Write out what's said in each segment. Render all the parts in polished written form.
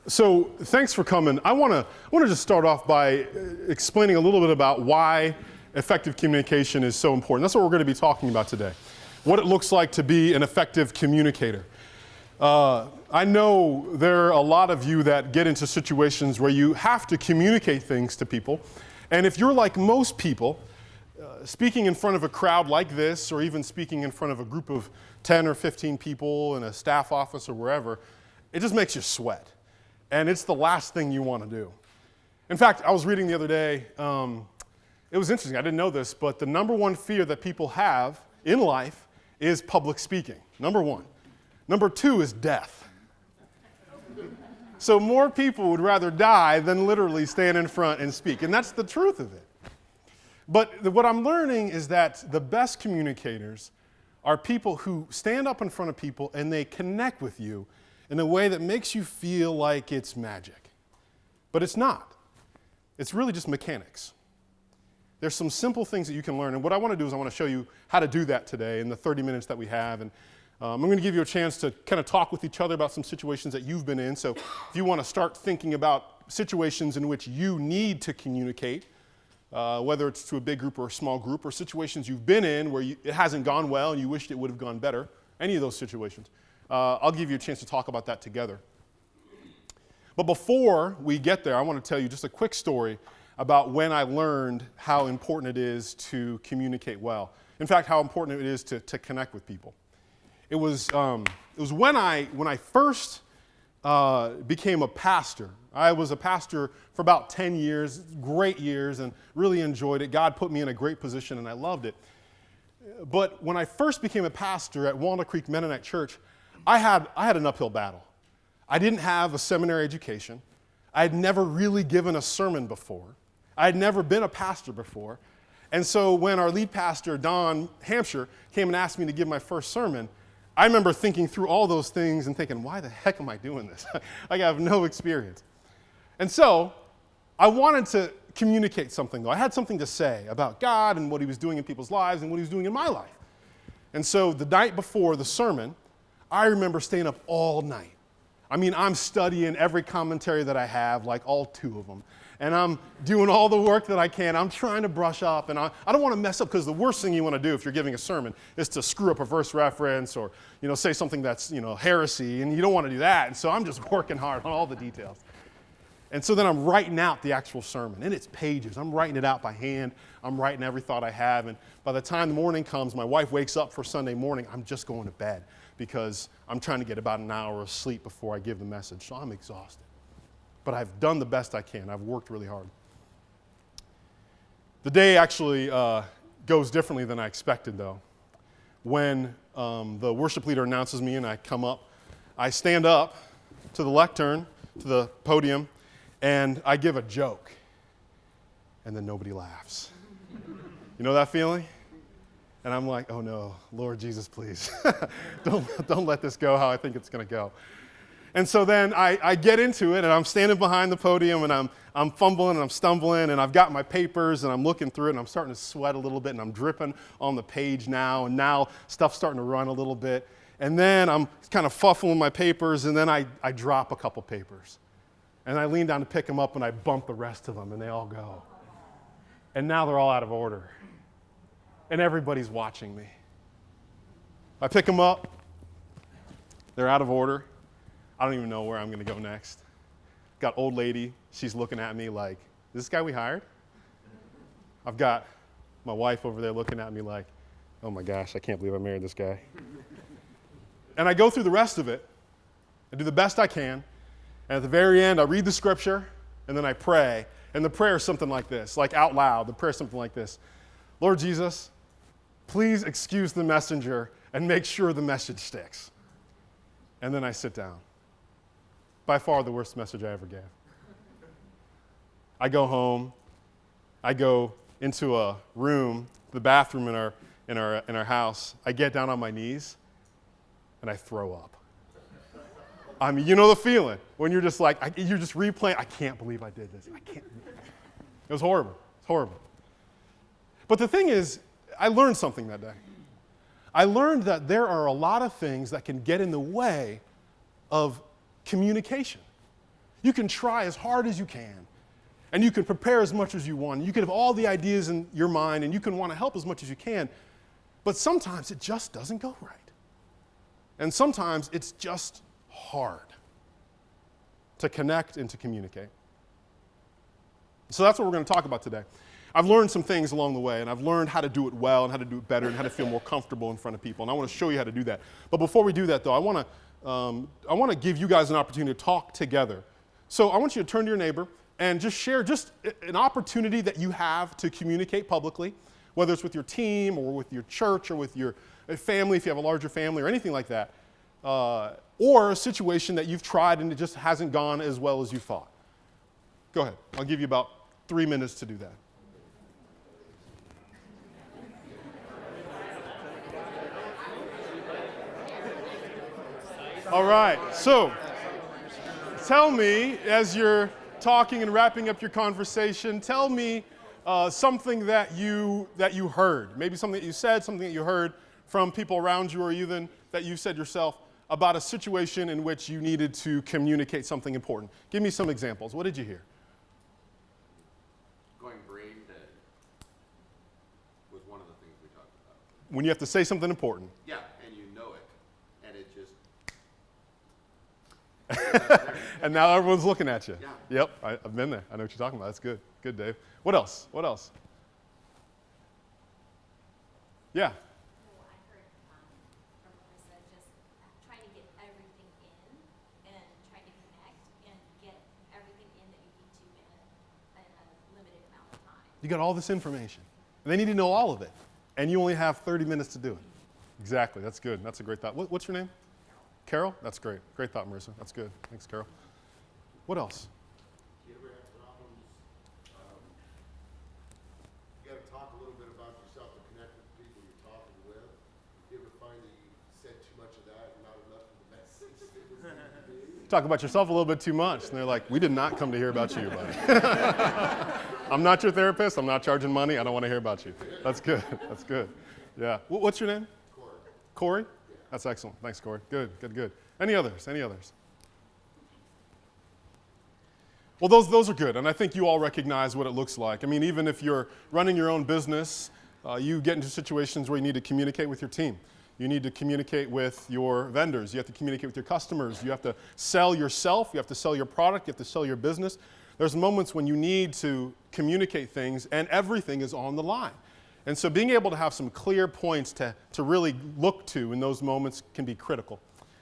So thanks for coming. I want to just start off by explaining a little bit about why effective communication is so important. That's what we're going to be talking about today. What it looks like to be an effective communicator. I know there are a lot of you that get into situations where you have to communicate things to people. And if you're like most people, speaking in front of a crowd like this, or even speaking in front of a group of 10 or 15 people in a staff office or wherever, it just makes you sweat. And it's the last thing you want to do. In fact, I was reading the other day, it was interesting, I didn't know this, but the number one fear that people have in life is public speaking, number one. Number two is death. So more people would rather die than literally stand in front and speak, and that's the truth of it. But what I'm learning is that the best communicators are people who stand up in front of people and they connect with you in a way that makes you feel like it's magic. But it's not. It's really just mechanics. There's some simple things that you can learn, and what I want to do is I want to show you how to do that today in the 30 minutes that we have. And I'm going to give you a chance to kind of talk with each other about some situations that you've been in. So if you want to start thinking about situations in which you need to communicate, whether it's to a big group or a small group, or situations you've been in where it hasn't gone well and you wished it would have gone better, any of those situations, I'll give you a chance to talk about that together. But before we get there, I want to tell you just a quick story about when I learned how important it is to communicate well. In fact, how important it is to connect with people. It was when I first became a pastor. I was a pastor for about 10 years, great years, and really enjoyed it. God put me in a great position, and I loved it. But when I first became a pastor at Walnut Creek Mennonite Church, I had an uphill battle. I didn't have a seminary education. I had never really given a sermon before. I had never been a pastor before. And so when our lead pastor, Don Hampshire, came and asked me to give my first sermon, I remember thinking through all those things and thinking, why the heck am I doing this? I have no experience. And so I wanted to communicate something, though. I had something to say about God and what he was doing in people's lives and what he was doing in my life. And so the night before the sermon, I remember staying up all night. I mean, I'm studying every commentary that I have, like all 2 of them. And I'm doing all the work that I can. I'm trying to brush up, and I don't want to mess up, because the worst thing you want to do if you're giving a sermon is to screw up a verse reference or, say something that's, heresy, and you don't want to do that. And so I'm just working hard on all the details. And so then I'm writing out the actual sermon, and it's pages. I'm writing it out by hand. I'm writing every thought I have, and by the time the morning comes, my wife wakes up for Sunday morning, I'm just going to bed because I'm trying to get about an hour of sleep before I give the message. So I'm exhausted. But I've done the best I can. I've worked really hard. The day actually goes differently than I expected, though. When the worship leader announces me and I come up, I stand up to the lectern, to the podium, and I give a joke. And then nobody laughs. You know that feeling? And I'm like, oh no, Lord Jesus, please. don't let this go how I think it's going to go. And so then I get into it, and I'm standing behind the podium, and I'm fumbling and I'm stumbling, and I've got my papers, and I'm looking through it, and I'm starting to sweat a little bit, and I'm dripping on the page now, and now stuff's starting to run a little bit. And then I'm kind of fuffling my papers, and then I drop a couple papers. And I lean down to pick them up, and I bump the rest of them, and they all go. And now they're all out of order. And everybody's watching me. I pick them up. They're out of order. I don't even know where I'm going to go next. Got old lady. She's looking at me like, this guy we hired? I've got my wife over there looking at me like, oh my gosh, I can't believe I married this guy. And I go through the rest of it. I do the best I can. And at the very end, I read the scripture, and then I pray. And the prayer is something like this, like out loud. The prayer is something like this. Lord Jesus, please excuse the messenger and make sure the message sticks. And then I sit down. By far the worst message I ever gave. I go home. I go into a room, the bathroom in our house. I get down on my knees, and I throw up. I mean, you know the feeling when you're just like, you're just replaying. I can't believe I did this. I can't. It was horrible. It's horrible. But the thing is, I learned something that day. I learned that there are a lot of things that can get in the way of communication. You can try as hard as you can, and you can prepare as much as you want. You can have all the ideas in your mind, and you can want to help as much as you can, but sometimes it just doesn't go right. And sometimes it's just hard to connect and to communicate. So that's what we're going to talk about today. I've learned some things along the way, and I've learned how to do it well and how to do it better and how to feel more comfortable in front of people. And I want to show you how to do that. But before we do that, though, I want to give you guys an opportunity to talk together. So I want you to turn to your neighbor and just share just an opportunity that you have to communicate publicly, whether it's with your team or with your church or with your family, if you have a larger family or anything like that, or a situation that you've tried and it just hasn't gone as well as you thought. Go ahead. I'll give you about 3 minutes to do that. All right, so tell me, as you're talking and wrapping up your conversation, tell me something that you heard, maybe something that you said, something that you heard from people around you, or even that you said yourself about a situation in which you needed to communicate something important. Give me some examples. What did you hear? Going brain dead was one of the things we talked about. When you have to say something important. Yeah, and you know it, and it just... And now everyone's looking at you. Yeah. Yep, I've been there. I know what you're talking about. That's good. Good, Dave. What else? What else? Yeah. I heard from Melissa just trying to get everything in and trying to connect and get everything in that you need to in a limited amount of time. You got all this information. And they need to know all of it. And you only have 30 minutes to do it. Exactly. That's good. That's a great thought. What's your name? Carol? That's great. Great thought, Marissa. That's good. Thanks, Carol. What else? You ever have problems? You got to talk a little bit about yourself to connect with the people you're talking with. You ever find that you said too much of that and not enough of the message? Talk about yourself a little bit too much. And they're like, we did not come to hear about you, buddy. I'm not your therapist. I'm not charging money. I don't want to hear about you. That's good. That's good. Yeah. What's your name? Corey. Corey? That's excellent. Thanks, Corey. Good, good, good. Any others? Any others? Well, those are good, and I think you all recognize what it looks like. I mean, even if you're running your own business, you get into situations where you need to communicate with your team. You need to communicate with your vendors. You have to communicate with your customers. You have to sell yourself. You have to sell your product. You have to sell your business. There's moments when you need to communicate things, and everything is on the line. And so being able to have some clear points to really look to in those moments can be critical.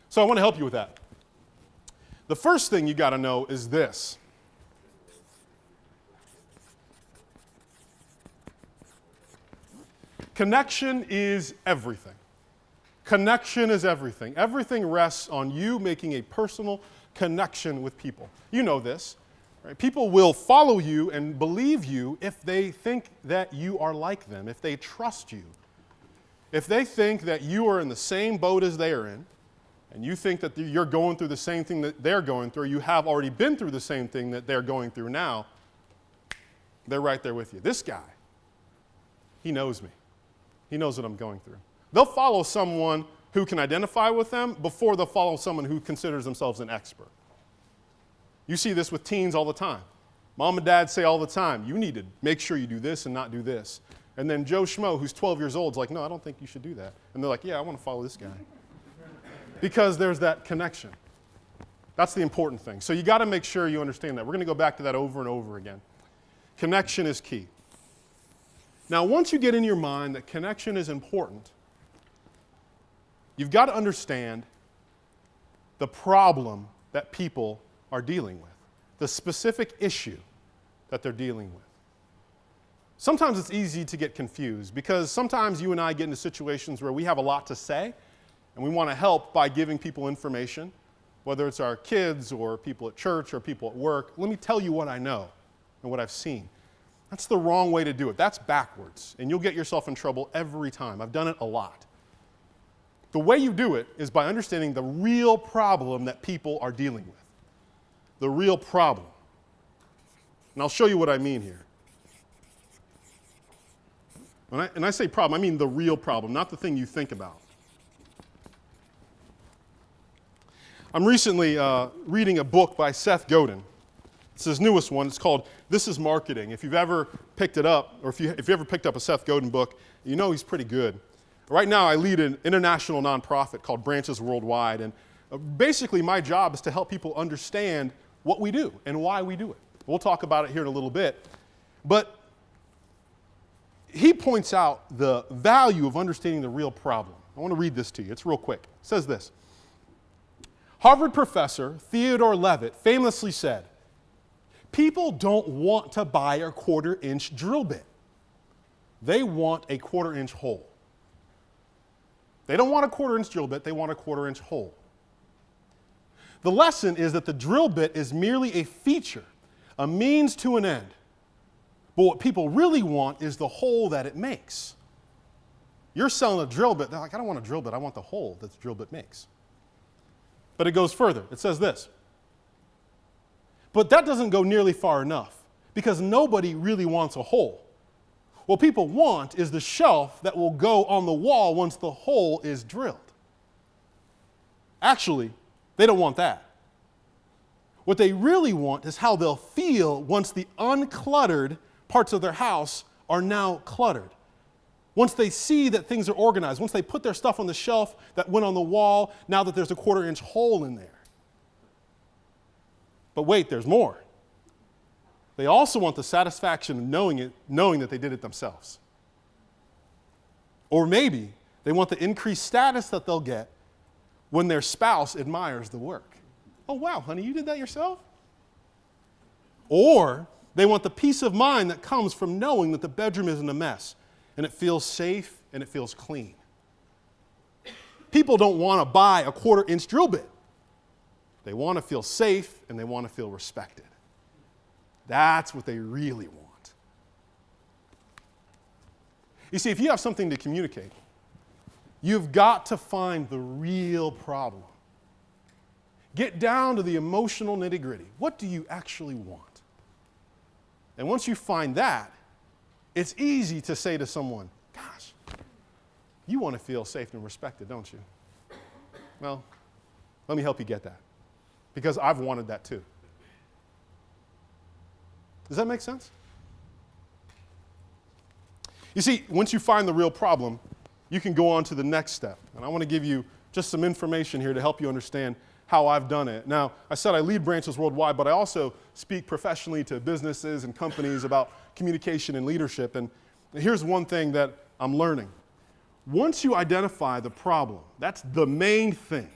So I want to help you with that. The first thing you got to know is this. Connection is everything. Connection is everything. Everything rests on you making a personal connection with people. You know this. Right? People will follow you and believe you if they think that you are like them, if they trust you. If they think that you are in the same boat as they are in, and you think that you're going through the same thing that they're going through, or you have already been through the same thing that they're going through now, they're right there with you. This guy, he knows me. He knows what I'm going through. They'll follow someone who can identify with them before they'll follow someone who considers themselves an expert. You see this with teens all the time. Mom and dad say all the time, you need to make sure you do this and not do this. And then Joe Schmo, who's 12 years old, is like, no, I don't think you should do that. And they're like, yeah, I want to follow this guy. Because there's that connection. That's the important thing. So you got to make sure you understand that. We're going to go back to that over and over again. Connection is key. Now, once you get in your mind that connection is important, you've got to understand the problem that people are dealing with, the specific issue that they're dealing with. Sometimes it's easy to get confused because sometimes you and I get into situations where we have a lot to say and we want to help by giving people information, whether it's our kids or people at church or people at work. Let me tell you what I know and what I've seen. That's the wrong way to do it. That's backwards, and you'll get yourself in trouble every time. I've done it a lot. The way you do it is by understanding the real problem that people are dealing with. The real problem. And I'll show you what I mean here. When I say problem, I mean the real problem, not the thing you think about. I'm recently reading a book by Seth Godin. It's his newest one. It's called This is Marketing. If you've ever picked it up, or if you ever picked up a Seth Godin book, you know he's pretty good. Right now, I lead an international nonprofit called Branches Worldwide, and basically my job is to help people understand what we do and why we do it. We'll talk about it here in a little bit. But he points out the value of understanding the real problem. I want to read this to you. It's real quick. It says this. Harvard professor Theodore Levitt famously said, "People don't want to buy a quarter-inch drill bit. They want a quarter-inch hole." They don't want a quarter-inch drill bit, they want a quarter-inch hole. The lesson is that the drill bit is merely a feature, a means to an end. But what people really want is the hole that it makes. You're selling a drill bit, they're like, I don't want a drill bit, I want the hole that the drill bit makes. But it goes further. It says this. But that doesn't go nearly far enough, because nobody really wants a hole. What people want is the shelf that will go on the wall once the hole is drilled. Actually, they don't want that. What they really want is how they'll feel once the uncluttered parts of their house are now cluttered. Once they see that things are organized, once they put their stuff on the shelf that went on the wall, now that there's a quarter-inch hole in there. But wait, there's more. They also want the satisfaction of knowing that they did it themselves. Or maybe they want the increased status that they'll get when their spouse admires the work. Oh, wow, honey, you did that yourself? Or they want the peace of mind that comes from knowing that the bedroom isn't a mess and it feels safe and it feels clean. People don't want to buy a quarter-inch drill bit. They want to feel safe and they want to feel respected. That's what they really want. You see, if you have something to communicate, you've got to find the real problem. Get down to the emotional nitty-gritty. What do you actually want? And once you find that, it's easy to say to someone, gosh, you want to feel safe and respected, don't you? Well, let me help you get that, because I've wanted that too. Does that make sense? You see, once you find the real problem, you can go on to the next step. And I want to give you just some information here to help you understand how I've done it. Now, I said I lead Branches Worldwide, but I also speak professionally to businesses and companies about communication and leadership. And here's one thing that I'm learning. Once you identify the problem, that's the main thing.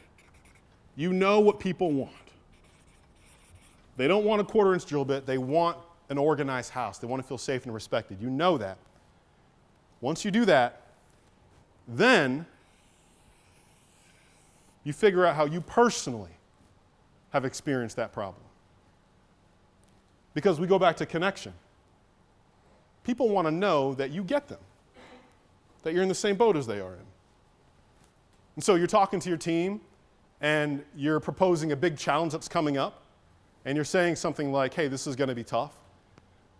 You know what people want. They don't want a quarter-inch drill bit. They want an organized house. They want to feel safe and respected. You know that. Once you do that, then you figure out how you personally have experienced that problem. Because we go back to connection. People want to know that you get them, that you're in the same boat as they are in. And so you're talking to your team, and you're proposing a big challenge that's coming up, and you're saying something like, hey, this is going to be tough.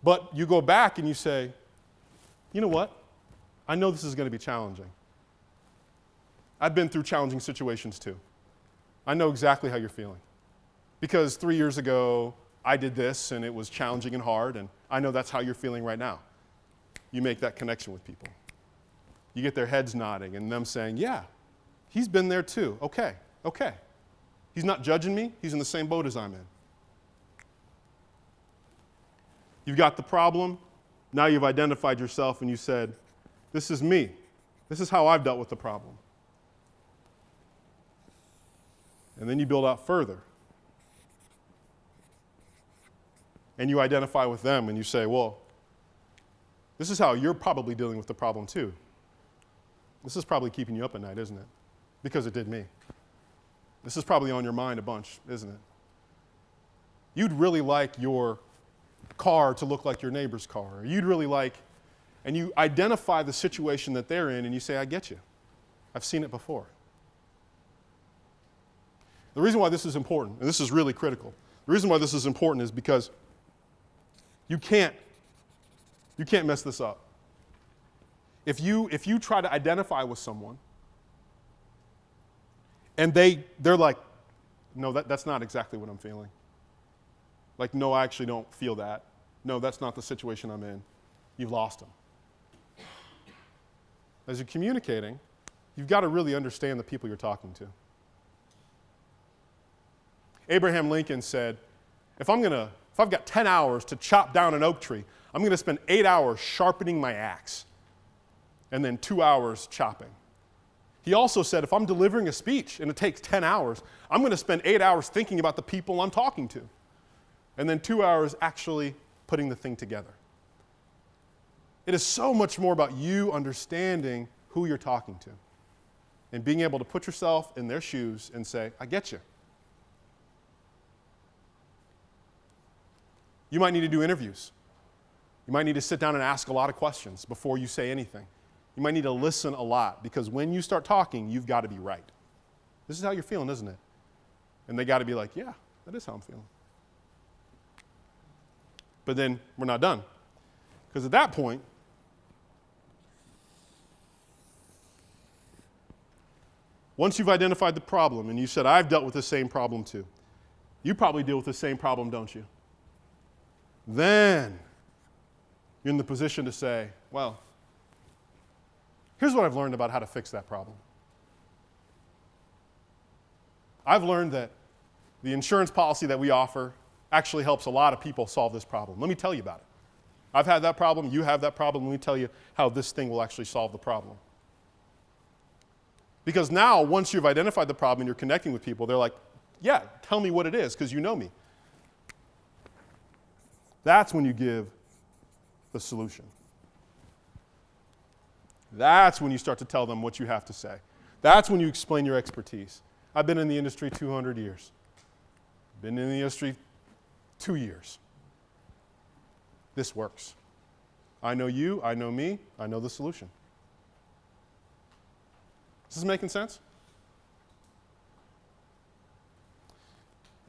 But you go back and you say, you know what? I know this is going to be challenging. I've been through challenging situations too. I know exactly how you're feeling. Because 3 years ago, I did this, and it was challenging and hard, and I know that's how you're feeling right now. You make that connection with people. You get their heads nodding and them saying, yeah, he's been there too. Okay. He's not judging me. He's in the same boat as I'm in. You've got the problem. Now you've identified yourself and you said, this is me. This is how I've dealt with the problem. And then you build out further. And you identify with them and you say, well, this is how you're probably dealing with the problem too. This is probably keeping you up at night, isn't it? Because it did me. This is probably on your mind a bunch, isn't it? You'd really like your car to look like your neighbor's car. You'd really like, and you identify the situation that they're in and you say, I get you. I've seen it before. The reason why this is important, and this is really critical, the reason why this is important is because you can't mess this up. If you try to identify with someone and they're like, no, that's not exactly what I'm feeling. Like, no, I actually don't feel that. No, that's not the situation I'm in. You've lost them. As you're communicating, you've got to really understand the people you're talking to. Abraham Lincoln said, if I've got 10 hours to chop down an oak tree, I'm going to spend 8 hours sharpening my axe and then 2 hours chopping. He also said, if I'm delivering a speech and it takes 10 hours, I'm going to spend 8 hours thinking about the people I'm talking to and then 2 hours actually putting the thing together. It is so much more about you understanding who you're talking to and being able to put yourself in their shoes and say, I get you. You might need to do interviews. You might need to sit down and ask a lot of questions before you say anything. You might need to listen a lot because when you start talking, you've got to be right. This is how you're feeling, isn't it? And they got to be like, yeah, that is how I'm feeling. But then we're not done. Because at that point, once you've identified the problem and you said, I've dealt with the same problem too, you probably deal with the same problem, don't you? Then you're in the position to say, well, here's what I've learned about how to fix that problem. I've learned that the insurance policy that we offer actually helps a lot of people solve this problem. Let me tell you about it. I've had that problem, you have that problem, let me tell you how this thing will actually solve the problem. Because now, once you've identified the problem and you're connecting with people, they're like, yeah, tell me what it is, because you know me. That's when you give the solution. That's when you start to tell them what you have to say. That's when you explain your expertise. I've been in the industry 200 years. Been in the industry 2 years. This works. I know you, I know me, I know the solution. Is this making sense?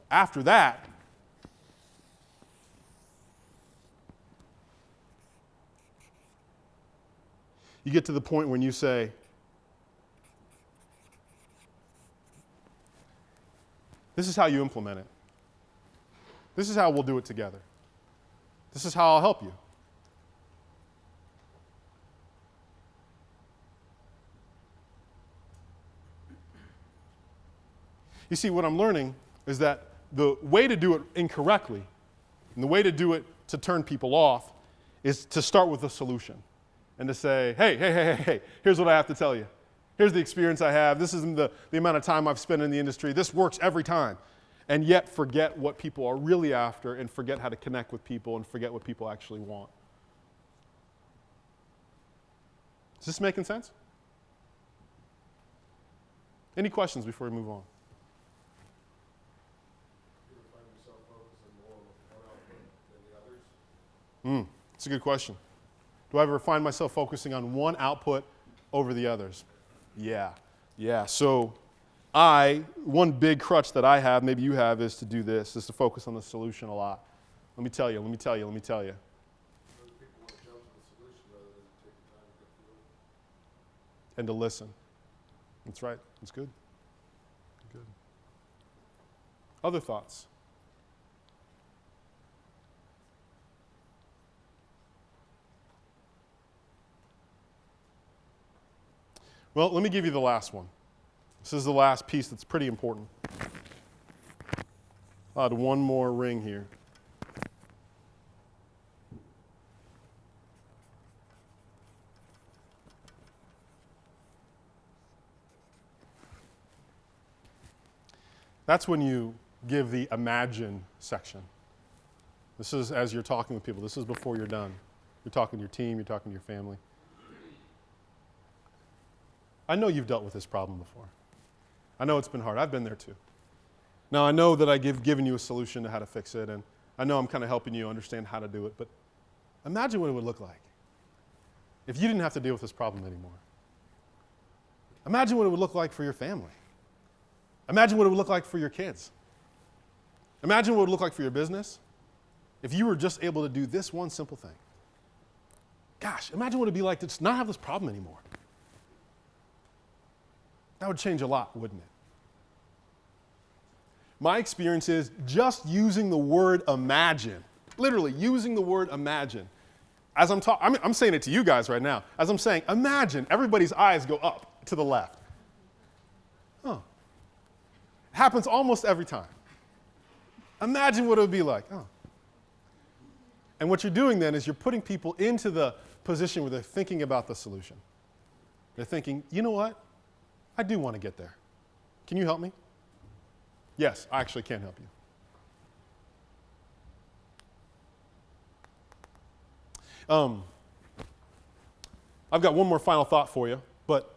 After that, you get to the point when you say, this is how you implement it. This is how we'll do it together. This is how I'll help you. You see, what I'm learning is that the way to do it incorrectly, and the way to do it to turn people off, is to start with a solution. And to say, hey, here's what I have to tell you. Here's the experience I have. This is the amount of time I've spent in the industry. This works every time. And yet forget what people are really after and forget how to connect with people and forget what people actually want. Is this making sense? Any questions before we move on? You ever find yourself focusing more on one output than the others? That's a good question. Do I ever find myself focusing on one output over the others? Yeah. So one big crutch that I have, maybe you have, is to do this, is to focus on the solution a lot. Let me tell you. Those people want to jump to the solution rather than take the time to get through it. And to listen. That's right. That's good. Good. Other thoughts? Well, let me give you the last one. This is the last piece that's pretty important. I'll add one more ring here. That's when you give the imagine section. This is as you're talking with people. This is before you're done. You're talking to your team, you're talking to your family. I know you've dealt with this problem before. I know it's been hard. I've been there too. Now, I know that I've given you a solution to how to fix it, and I know I'm kind of helping you understand how to do it, but imagine what it would look like if you didn't have to deal with this problem anymore. Imagine what it would look like for your family. Imagine what it would look like for your kids. Imagine what it would look like for your business if you were just able to do this one simple thing. Gosh, imagine what it would be like to just not have this problem anymore. That would change a lot, wouldn't it? my experience is just using the word imagine, literally using the word imagine. As I'm talking, I'm saying it to you guys right now. As I'm saying, imagine, everybody's eyes go up to the left. Oh. It happens almost every time. Imagine what it would be like. Oh. And what you're doing then is you're putting people into the position where they're thinking about the solution. They're thinking, you know what? I do want to get there. Can you help me? Yes, I actually can help you. I've got one more final thought for you, but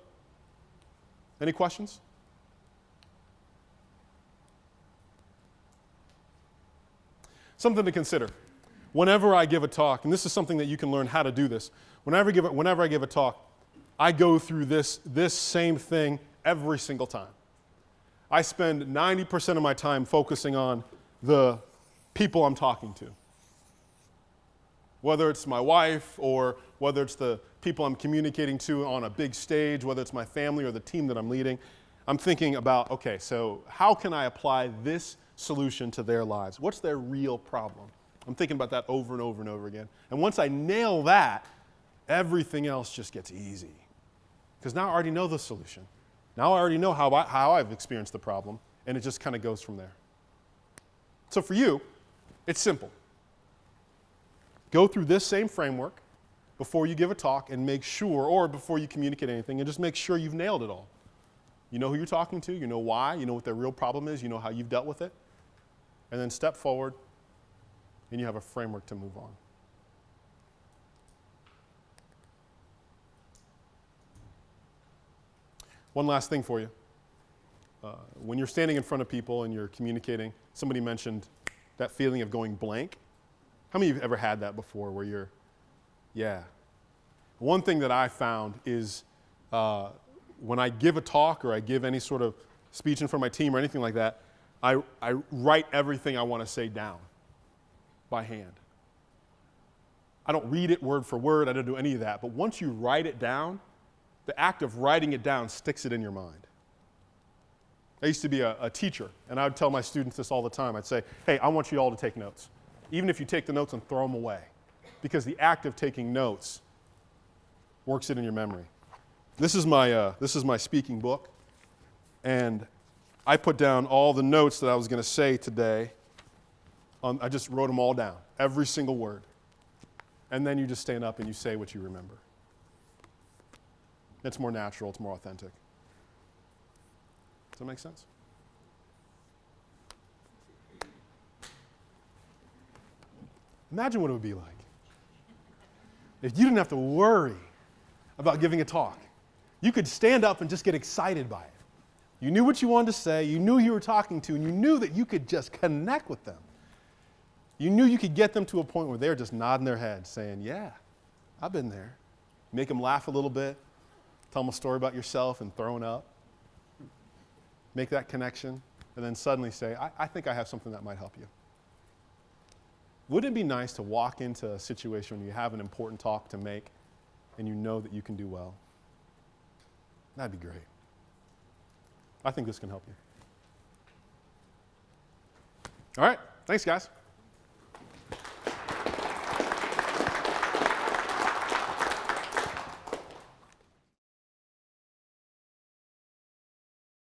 any questions? Something to consider. Whenever I give a talk, and this is something that you can learn how to do this, whenever I give a talk, I go through this same thing every single time. I spend 90% of my time focusing on the people I'm talking to. Whether it's my wife or whether it's the people I'm communicating to on a big stage, whether it's my family or the team that I'm leading, I'm thinking about, okay, so how can I apply this solution to their lives? What's their real problem? I'm thinking about that over and over and over again. And once I nail that, everything else just gets easy. Because now I already know the solution. Now I already know how I've experienced the problem, and it just kind of goes from there. So for you, it's simple. Go through this same framework before you give a talk and make sure, or before you communicate anything, and just make sure you've nailed it all. You know who you're talking to, you know why, you know what their real problem is, you know how you've dealt with it, and then step forward, and you have a framework to move on. One last thing for you. When you're standing in front of people and you're communicating, somebody mentioned that feeling of going blank. How many of you have ever had that before where you're, yeah. One thing that I found is when I give a talk or I give any sort of speech in front of my team or anything like that, I write everything I want to say down by hand. I don't read it word for word. I don't do any of that. But once you write it down, the act of writing it down sticks it in your mind. I used to be a teacher, and I would tell my students this all the time. I'd say, hey, I want you all to take notes. Even if you take the notes and throw them away, because the act of taking notes works it in your memory. This is my speaking book, and I put down all the notes that I was going to say today. I just wrote them all down, every single word. And then you just stand up and you say what you remember. It's more natural, it's more authentic. Does that make sense? Imagine what it would be like if you didn't have to worry about giving a talk. You could stand up and just get excited by it. You knew what you wanted to say, you knew who you were talking to, and you knew that you could just connect with them. You knew you could get them to a point where they're just nodding their head, saying, yeah, I've been there. Make them laugh a little bit, tell them a story about yourself and throwing up. Make that connection, and then suddenly say, I think I have something that might help you. Wouldn't it be nice to walk into a situation when you have an important talk to make and you know that you can do well? That'd be great. I think this can help you. All right, thanks guys.